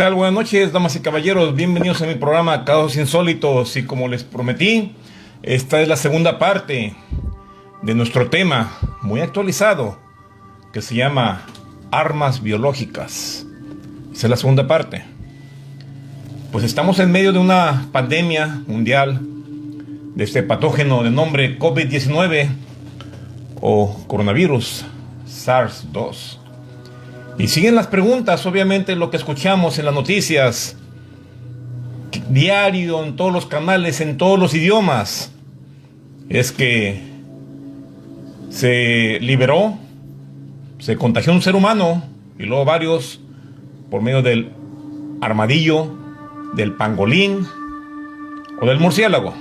¿Qué tal? Buenas noches, damas y caballeros. Bienvenidos a mi programa Casos Insólitos. Y como les prometí, esta es la segunda parte de nuestro tema muy actualizado que se llama armas biológicas. Esa es la segunda parte. Pues estamos en medio de una pandemia mundial de este patógeno de nombre COVID-19 o coronavirus SARS-2. Y siguen las preguntas, obviamente lo que escuchamos en las noticias, diario, en todos los canales, en todos los idiomas, es que se liberó, se contagió un ser humano y luego varios por medio del armadillo, del pangolín o del murciélago.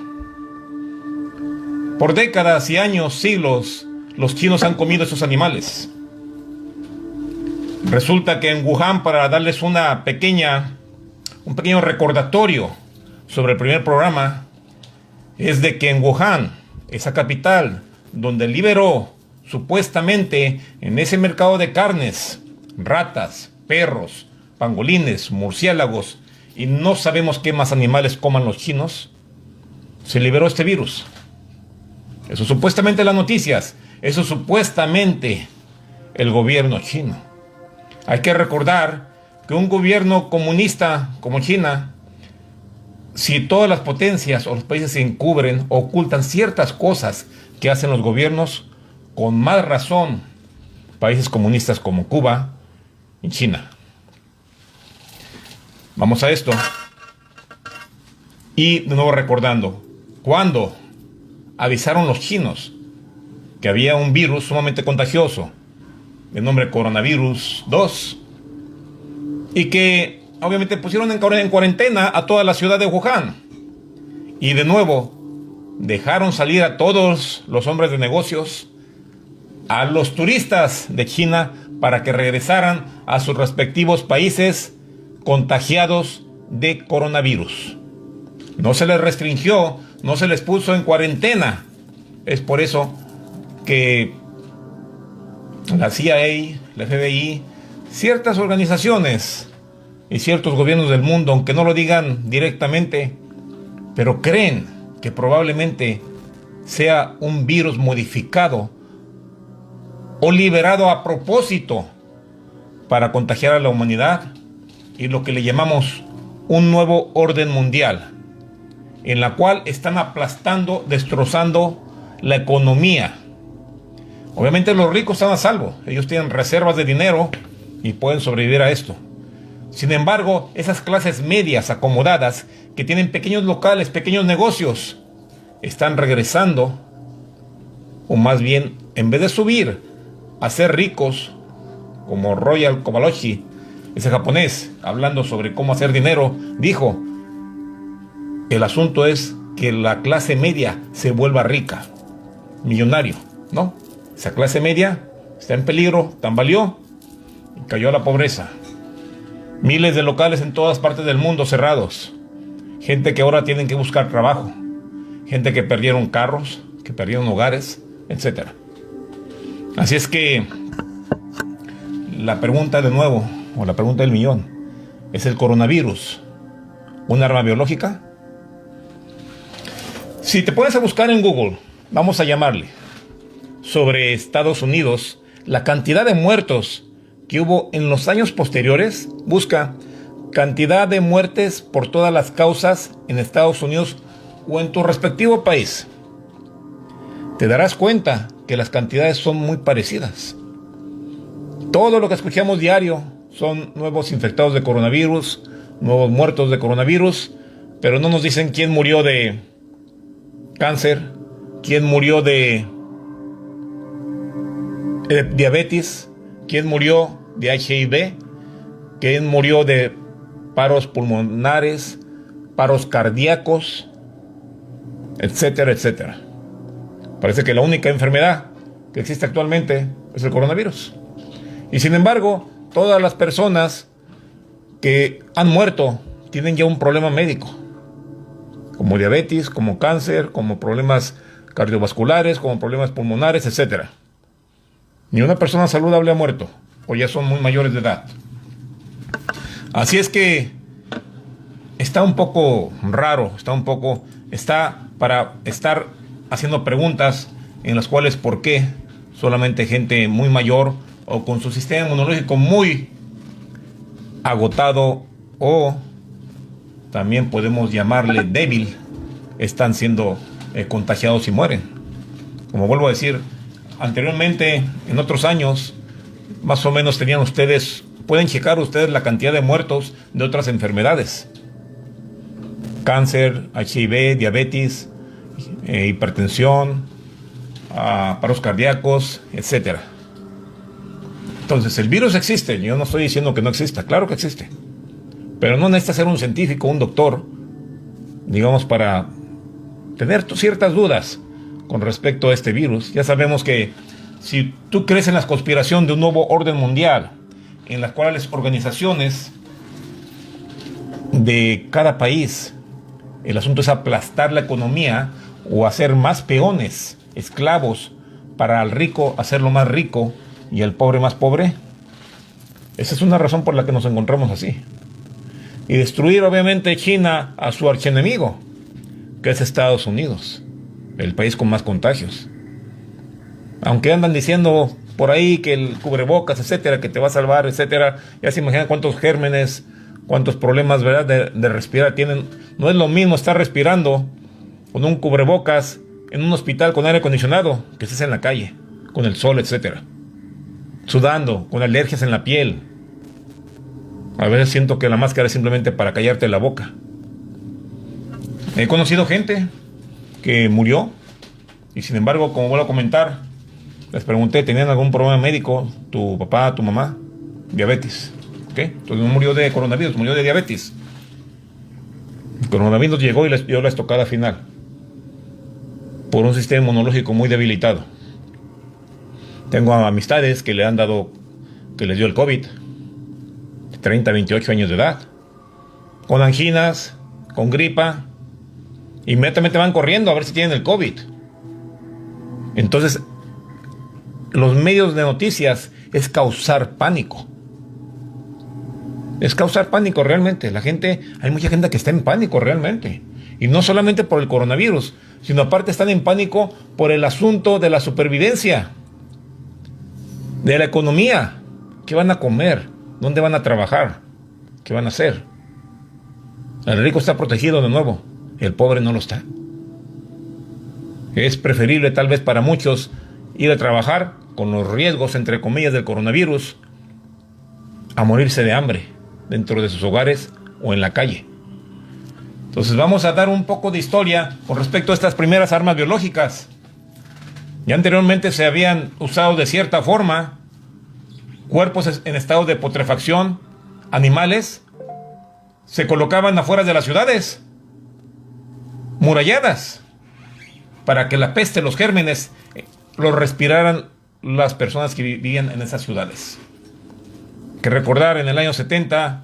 Por décadas y años, siglos, los chinos han comido esos animales. Resulta que en Wuhan, para darles un pequeño recordatorio sobre el primer programa, es de que en Wuhan, esa capital, donde liberó supuestamente en ese mercado de carnes, ratas, perros, pangolines, murciélagos, y no sabemos qué más animales coman los chinos, se liberó este virus. Eso supuestamente las noticias, eso supuestamente el gobierno chino. Hay que recordar que un gobierno comunista como China, si todas las potencias o los países se encubren, ocultan ciertas cosas que hacen los gobiernos, con más razón países comunistas como Cuba y China. Vamos a esto. Y de nuevo recordando, cuando avisaron los chinos que había un virus sumamente contagioso de nombre coronavirus 2 y que obviamente pusieron en cuarentena a toda la ciudad de Wuhan, y de nuevo dejaron salir a todos los hombres de negocios, a los turistas de China, para que regresaran a sus respectivos países contagiados de coronavirus. No se les restringió, no se les puso en cuarentena. Es por eso que la CIA, la FBI, ciertas organizaciones y ciertos gobiernos del mundo, aunque no lo digan directamente, pero creen que probablemente sea un virus modificado o liberado a propósito para contagiar a la humanidad, y lo que le llamamos un nuevo orden mundial, en la cual están aplastando, destrozando la economía. Obviamente los ricos están a salvo, ellos tienen reservas de dinero y pueden sobrevivir a esto. Sin embargo, esas clases medias acomodadas que tienen pequeños locales, pequeños negocios, están regresando, o más bien, en vez de subir a ser ricos, como Royal Kowalski, ese japonés, hablando sobre cómo hacer dinero, dijo: el asunto es que la clase media se vuelva rica, millonario, ¿no? Esa clase media está en peligro, tambaleó y cayó a la pobreza. Miles de locales en todas partes del mundo cerrados. Gente que ahora tienen que buscar trabajo. Gente que perdieron carros, que perdieron hogares, etc. Así es que la pregunta de nuevo, o la pregunta del millón, ¿es el coronavirus un arma biológica? Si te pones a buscar en Google, vamos a llamarle, sobre Estados Unidos, la cantidad de muertos que hubo en los años posteriores, busca cantidad de muertes por todas las causas en Estados Unidos o en tu respectivo país. Te darás cuenta que las cantidades son muy parecidas. Todo lo que escuchamos diario son nuevos infectados de coronavirus, nuevos muertos de coronavirus, pero no nos dicen quién murió de cáncer, quién murió de diabetes, quién murió de HIV, quién murió de paros pulmonares, paros cardíacos, etcétera, etcétera. Parece que la única enfermedad que existe actualmente es el coronavirus. Y sin embargo, todas las personas que han muerto tienen ya un problema médico, como diabetes, como cáncer, como problemas cardiovasculares, como problemas pulmonares, etcétera. Ni una persona saludable ha muerto, o ya son muy mayores de edad. Así es que está un poco raro, está para estar haciendo preguntas en las cuales por qué solamente gente muy mayor o con su sistema inmunológico muy agotado, o también podemos llamarle débil, están siendo contagiados y mueren. Como vuelvo a decir, anteriormente, en otros años, más o menos tenían ustedes, pueden checar ustedes la cantidad de muertos de otras enfermedades: cáncer, HIV, diabetes, hipertensión, paros cardíacos, etcétera. Entonces, el virus existe. Yo no estoy diciendo que no exista, claro que existe, pero no necesita ser un científico, un doctor, digamos, para tener ciertas dudas con respecto a este virus. Ya sabemos que si tú crees en la conspiración de un nuevo orden mundial, en las cuales organizaciones de cada país, el asunto es aplastar la economía o hacer más peones, esclavos, para al rico hacerlo más rico y al pobre más pobre. Esa es una razón por la que nos encontramos así. Y destruir obviamente China a su archienemigo, que es Estados Unidos, el país con más contagios. Aunque andan diciendo por ahí que el cubrebocas, etcétera, que te va a salvar, etcétera, ya se imaginan cuántos gérmenes, cuántos problemas, ¿verdad?, de respirar tienen. No es lo mismo estar respirando con un cubrebocas en un hospital con aire acondicionado que estés en la calle, con el sol, etcétera, sudando, con alergias en la piel. A veces siento que la máscara es simplemente para callarte la boca. He conocido gente que murió y sin embargo, como vuelvo a comentar, les pregunté, ¿tenían algún problema médico? ¿Tu papá, tu mamá? Diabetes. ¿Ok? Entonces no murió de coronavirus, murió de diabetes. El coronavirus llegó y les dio la estocada final por un sistema inmunológico muy debilitado. Tengo amistades que le han dado, que les dio el COVID, 30, 28 años de edad, con anginas, con gripa, inmediatamente van corriendo a ver si tienen el COVID. Entonces, los medios de noticias es causar pánico. Es causar pánico realmente. La gente, hay mucha gente que está en pánico realmente. Y no solamente por el coronavirus, sino aparte están en pánico por el asunto de la supervivencia, de la economía. ¿Qué van a comer? ¿Dónde van a trabajar? ¿Qué van a hacer? El rico está protegido de nuevo, el pobre no lo está. Es preferible tal vez para muchos ir a trabajar con los riesgos, entre comillas, del coronavirus, a morirse de hambre dentro de sus hogares o en la calle. Entonces vamos a dar un poco de historia con respecto a estas primeras armas biológicas. Ya anteriormente se habían usado de cierta forma cuerpos en estado de putrefacción, animales, se colocaban afuera de las ciudades, muralladas, para que la peste, los gérmenes, los respiraran las personas que vivían en esas ciudades. Que recordar, en el año 70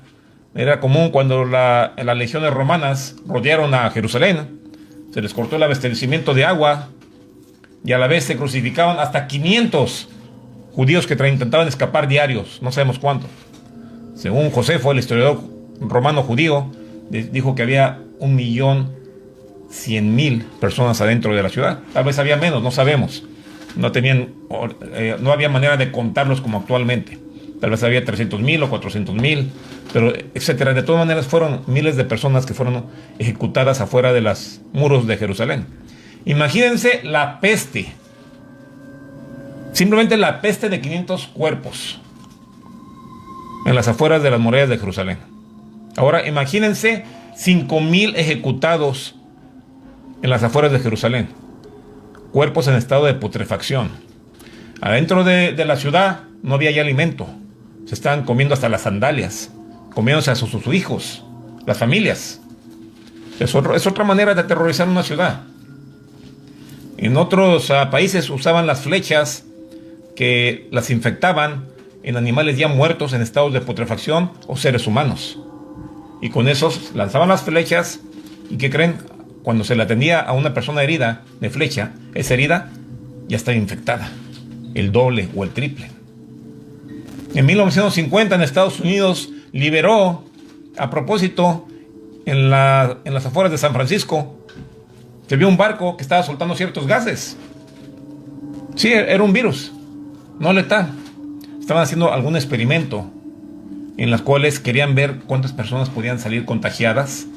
era común cuando las legiones romanas rodearon a Jerusalén, se les cortó el abastecimiento de agua y a la vez se crucificaban hasta 500 judíos que intentaban escapar diarios, no sabemos cuánto. Según Josefo, el historiador romano judío, dijo que había 1.100.000 personas adentro de la ciudad. Tal vez había menos, no sabemos. No había manera de contarlos como actualmente. Tal vez había 300.000 o 400.000, pero etcétera. De todas maneras, fueron miles de personas que fueron ejecutadas afuera de los muros de Jerusalén. Imagínense la peste. Simplemente la peste de 500 cuerpos en las afueras de las murallas de Jerusalén. Ahora imagínense 5.000 ejecutados en las afueras de Jerusalén. Cuerpos en estado de putrefacción. Adentro de la ciudad no había ya alimento. Se estaban comiendo hasta las sandalias, comiéndose a sus hijos, las familias. Es otra manera de aterrorizar una ciudad. En otros países usaban las flechas que las infectaban en animales ya muertos en estados de putrefacción o seres humanos. Y con esos lanzaban las flechas y ¿qué creen? Cuando se le atendía a una persona herida de flecha, esa herida ya estaba infectada, el doble o el triple. En 1950 en Estados Unidos liberó a propósito, en las afueras de San Francisco, se vio un barco que estaba soltando ciertos gases. Sí, era un virus, no letal. Estaban haciendo algún experimento en las cuales querían ver cuántas personas podían salir contagiadas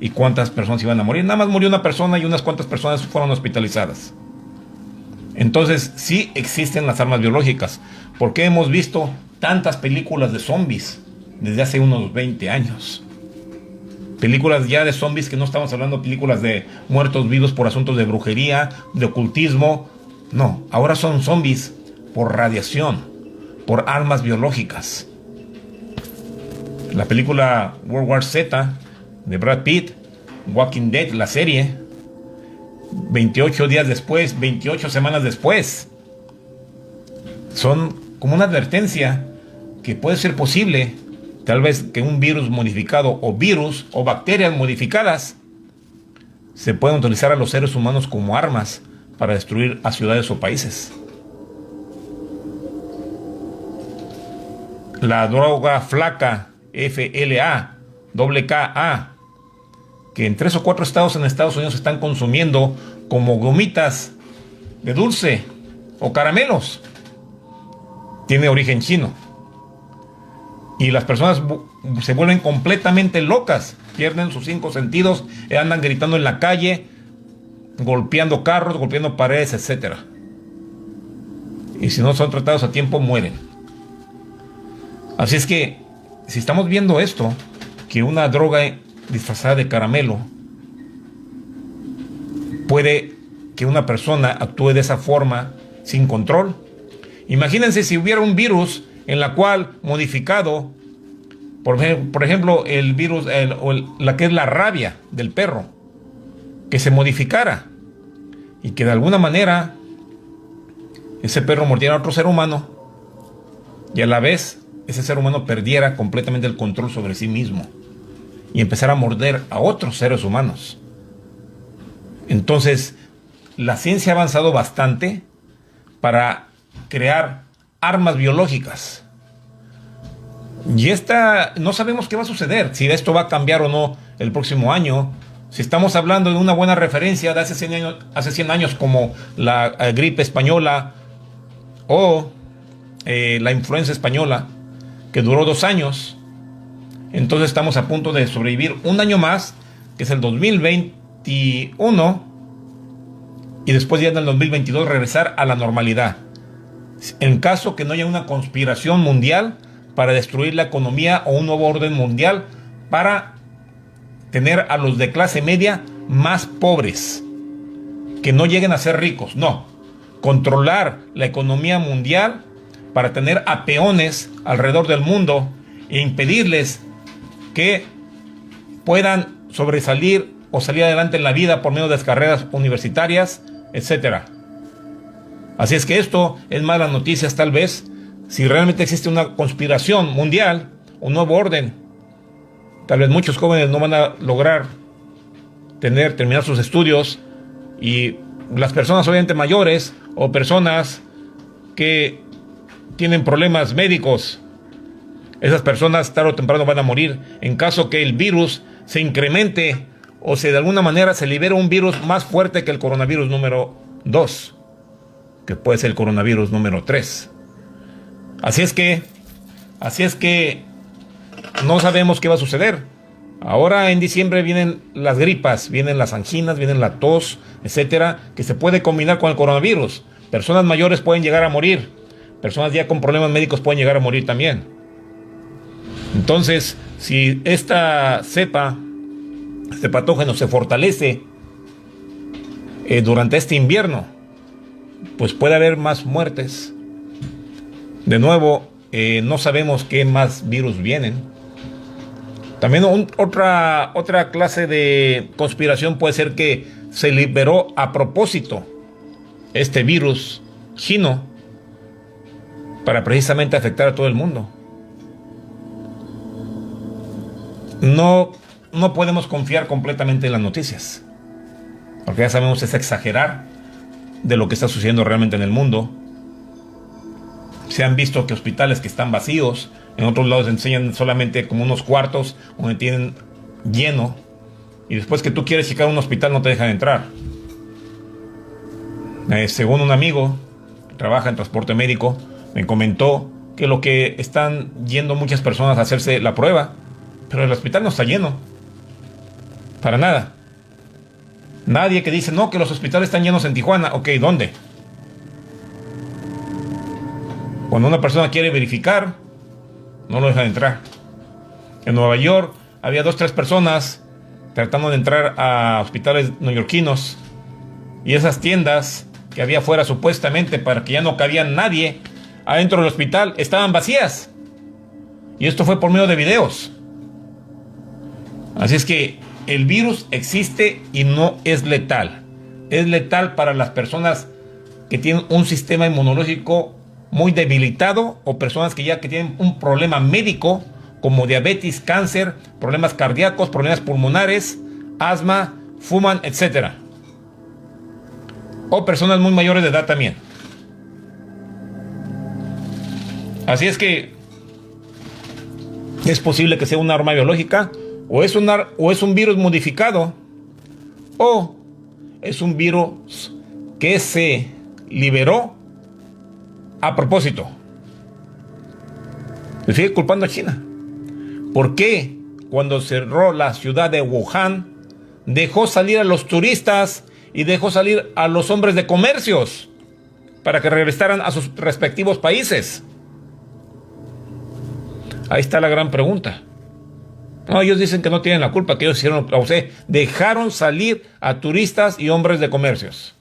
y cuántas personas iban a morir. Nada más murió una persona y unas cuantas personas fueron hospitalizadas. Entonces, sí existen las armas biológicas. Porque hemos visto tantas películas de zombies desde hace unos 20 años. Películas ya de zombies, que no estamos hablando de películas de muertos vivos por asuntos de brujería, de ocultismo. No, ahora son zombies por radiación, por armas biológicas. La película World War Z de Brad Pitt, Walking Dead, la serie, 28 días después, 28 semanas después, son como una advertencia que puede ser posible, tal vez, que un virus modificado o virus o bacterias modificadas se puedan utilizar a los seres humanos como armas para destruir a ciudades o países. La droga flaca, FLA, KA, que en 3 o 4 estados en Estados Unidos se están consumiendo como gomitas de dulce o caramelos, tiene origen chino. Y las personas se vuelven completamente locas, pierden sus 5 sentidos, andan gritando en la calle, golpeando carros, golpeando paredes, etc. Y si no son tratados a tiempo, mueren. Así es que, si estamos viendo esto, que una droga disfrazada de caramelo puede que una persona actúe de esa forma sin control. Imagínense si hubiera un virus en la cual modificado, por ejemplo, el virus, la que es la rabia del perro, que se modificara y que de alguna manera ese perro mordiera a otro ser humano y a la vez ese ser humano perdiera completamente el control sobre sí mismo y empezara a morder a otros seres humanos. Entonces, la ciencia ha avanzado bastante para crear armas biológicas. Y no sabemos qué va a suceder, si esto va a cambiar o no el próximo año. Si estamos hablando de una buena referencia de hace 100 años como la gripe española o la influenza española, que duró 2 años, entonces estamos a punto de sobrevivir un año más, que es el 2021, y después ya en el 2022 regresar a la normalidad. En caso que no haya una conspiración mundial para destruir la economía o un nuevo orden mundial para tener a los de clase media más pobres, que no lleguen a ser ricos. No, controlar la economía mundial para tener a peones alrededor del mundo e impedirles que puedan sobresalir o salir adelante en la vida por medio de las carreras universitarias, etc. Así es que esto es malas noticias, tal vez, si realmente existe una conspiración mundial, un nuevo orden. Tal vez muchos jóvenes no van a lograr terminar sus estudios, y las personas obviamente mayores o personas que tienen problemas médicos, esas personas tarde o temprano van a morir en caso que el virus se incremente o de alguna manera se libere un virus más fuerte que el coronavirus número 2, que puede ser el coronavirus número 3. Así es que no sabemos qué va a suceder. Ahora en diciembre vienen las gripas, vienen las anginas, vienen la tos, etcétera, que se puede combinar con el coronavirus. Personas mayores pueden llegar a morir, personas ya con problemas médicos pueden llegar a morir también. Entonces, si esta cepa, este patógeno se fortalece durante este invierno, pues puede haber más muertes. De nuevo, no sabemos qué más virus vienen. También otra clase de conspiración puede ser que se liberó a propósito este virus chino para precisamente afectar a todo el mundo. No podemos confiar completamente en las noticias, porque ya sabemos es exagerar de lo que está sucediendo realmente en el mundo. Se han visto que hospitales que están vacíos, En otros lados enseñan solamente como unos cuartos donde tienen lleno. Y después que tú quieres checar a un hospital no te dejan entrar. Según un amigo que trabaja en transporte médico, me comentó que lo que están yendo muchas personas a hacerse la prueba, pero el hospital no está lleno. Para nada. Nadie que dice, no, que los hospitales están llenos en Tijuana. Ok, ¿dónde? Cuando una persona quiere verificar, no lo dejan entrar. En Nueva York había 2 o 3 personas tratando de entrar a hospitales neoyorquinos. Y esas tiendas que había afuera supuestamente para que ya no cabía nadie adentro del hospital estaban vacías. Y esto fue por medio de videos. Así es que el virus existe y no es letal. Es letal para las personas que tienen un sistema inmunológico muy debilitado o personas que tienen un problema médico como diabetes, cáncer, problemas cardíacos, problemas pulmonares, asma, fuman, etc. O personas muy mayores de edad también. Así es que es posible que sea un arma biológica, o es un virus modificado, o es un virus que se liberó a propósito. Se sigue culpando a China. ¿Por qué cuando cerró la ciudad de Wuhan dejó salir a los turistas y dejó salir a los hombres de comercios para que regresaran a sus respectivos países? Ahí está la gran pregunta. No, ellos dicen que no tienen la culpa, que ellos hicieron, o sea, dejaron salir a turistas y hombres de comercios.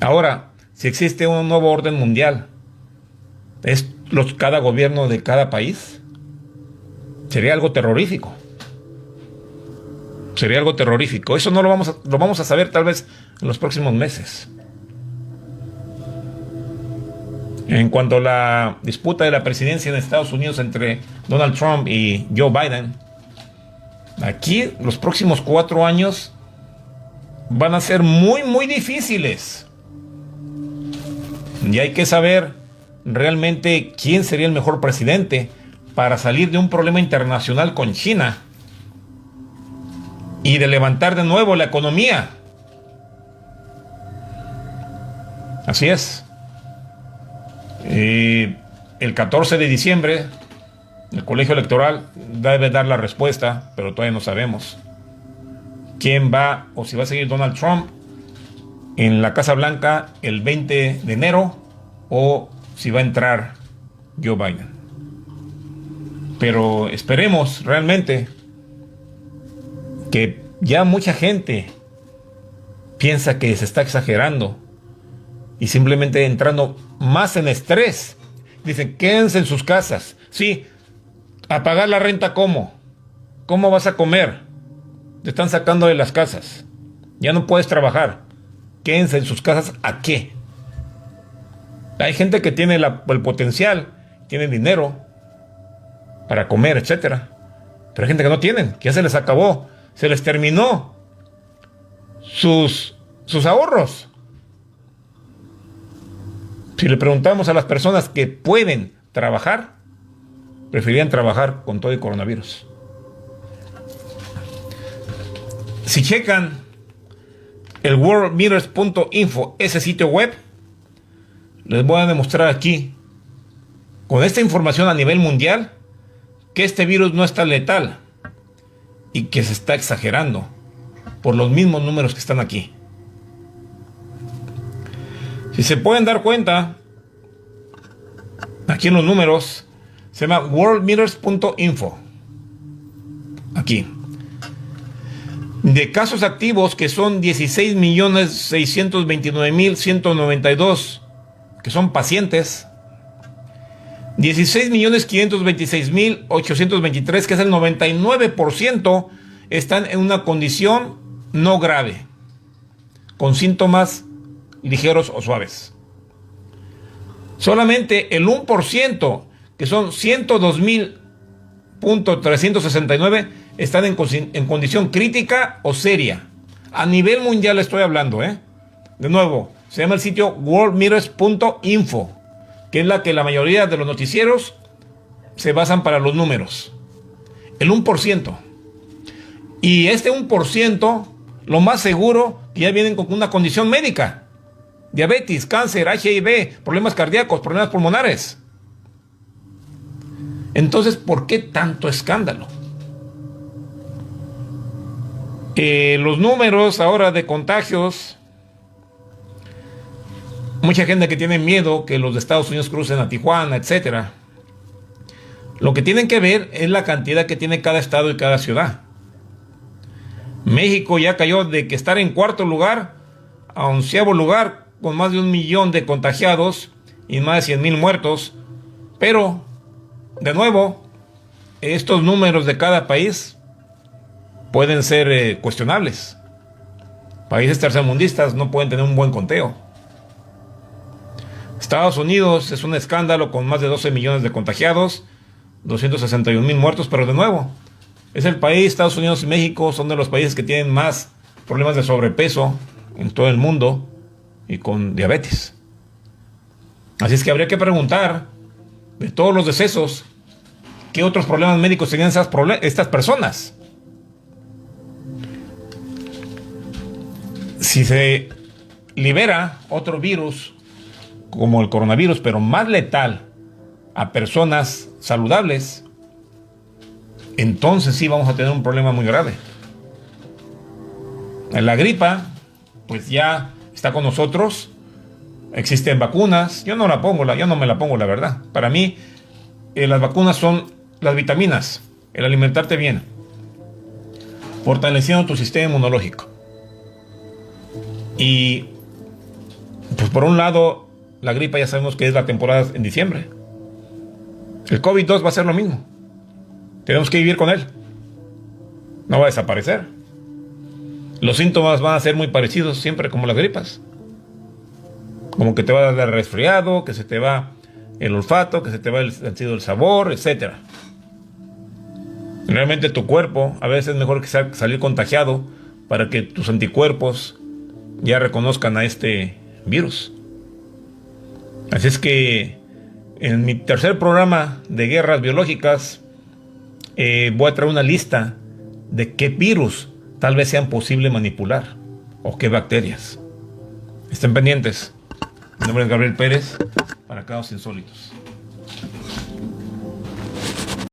Ahora, si existe un nuevo orden mundial, ¿es cada gobierno de cada país? Sería algo terrorífico. Sería algo terrorífico. Eso no lo vamos a saber tal vez en los próximos meses. En cuanto a la disputa de la presidencia en Estados Unidos entre Donald Trump y Joe Biden, aquí los próximos 4 años van a ser muy, muy difíciles. Y hay que saber realmente quién sería el mejor presidente para salir de un problema internacional con China y de levantar de nuevo la economía. Así es. El 14 de diciembre el colegio electoral debe dar la respuesta, pero todavía no sabemos quién va, o si va a seguir Donald Trump en la Casa Blanca el 20 de enero o si va a entrar Joe Biden. Pero esperemos realmente, que ya mucha gente piensa que se está exagerando y simplemente entrando más en estrés. Dicen, quédense en sus casas. Sí, a pagar la renta, ¿cómo? ¿Cómo vas a comer? Te están sacando de las casas. Ya no puedes trabajar. Quédense en sus casas, ¿a qué? Hay gente que tiene el potencial, tiene dinero para comer, etcétera. Pero hay gente que no tienen, que ya se les acabó, se les terminó sus ahorros. Si le preguntamos a las personas que pueden trabajar, preferirían trabajar con todo el coronavirus. Si checan el worldmeters.info, ese sitio web, les voy a demostrar aquí, con esta información a nivel mundial, que este virus no está letal y que se está exagerando por los mismos números que están aquí. Si se pueden dar cuenta, aquí en los números, se llama worldmeters.info. Aquí. De casos activos, que son 16.629.192, que son pacientes, 16.526.823, que es el 99%, están en una condición no grave, con síntomas ligeros o suaves. Solamente el 1%, que son 102.369, están en condición crítica o seria. A nivel mundial estoy hablando, De nuevo, se llama el sitio worldmeters.info, que es la que la mayoría de los noticieros se basan para los números. El 1%. Y este 1%, lo más seguro, que ya vienen con una condición médica. Diabetes, cáncer, HIV, problemas cardíacos, problemas pulmonares. Entonces, ¿por qué tanto escándalo? Los números ahora de contagios, mucha gente que tiene miedo que los de Estados Unidos crucen a Tijuana, etcétera. Lo que tienen que ver es la cantidad que tiene cada estado y cada ciudad. México ya cayó de que estar en cuarto lugar a 11º lugar con más de 1 millón de contagiados y más de 100,000 muertos. Pero, de nuevo, estos números de cada país pueden ser cuestionables. Países tercermundistas no pueden tener un buen conteo. Estados Unidos es un escándalo con más de 12 millones de contagiados, 261,000 muertos, pero de nuevo, es el país, Estados Unidos y México son de los países que tienen más problemas de sobrepeso en todo el mundo y con diabetes. Así es que habría que preguntar, de todos los decesos, ¿qué otros problemas médicos tenían estas personas? Si se libera otro virus, como el coronavirus, pero más letal a personas saludables, entonces sí vamos a tener un problema muy grave. La gripa, pues ya está con nosotros. Existen vacunas. Yo no me la pongo, la verdad. Para mí, las vacunas son las vitaminas, el alimentarte bien, fortaleciendo tu sistema inmunológico. Y, pues por un lado, la gripa ya sabemos que es la temporada en diciembre. El COVID-2 va a ser lo mismo. Tenemos que vivir con él. No va a desaparecer. Los síntomas van a ser muy parecidos siempre como las gripas. Como que te va a dar resfriado, que se te va el olfato, que se te va el sentido del sabor, etc. Realmente tu cuerpo, a veces es mejor que salir contagiado para que tus anticuerpos ya reconozcan a este virus. Así es que en mi tercer programa de guerras biológicas voy a traer una lista de qué virus tal vez sean posible manipular o qué bacterias. Estén pendientes. Mi nombre es Gabriel Pérez para Casos Insólitos.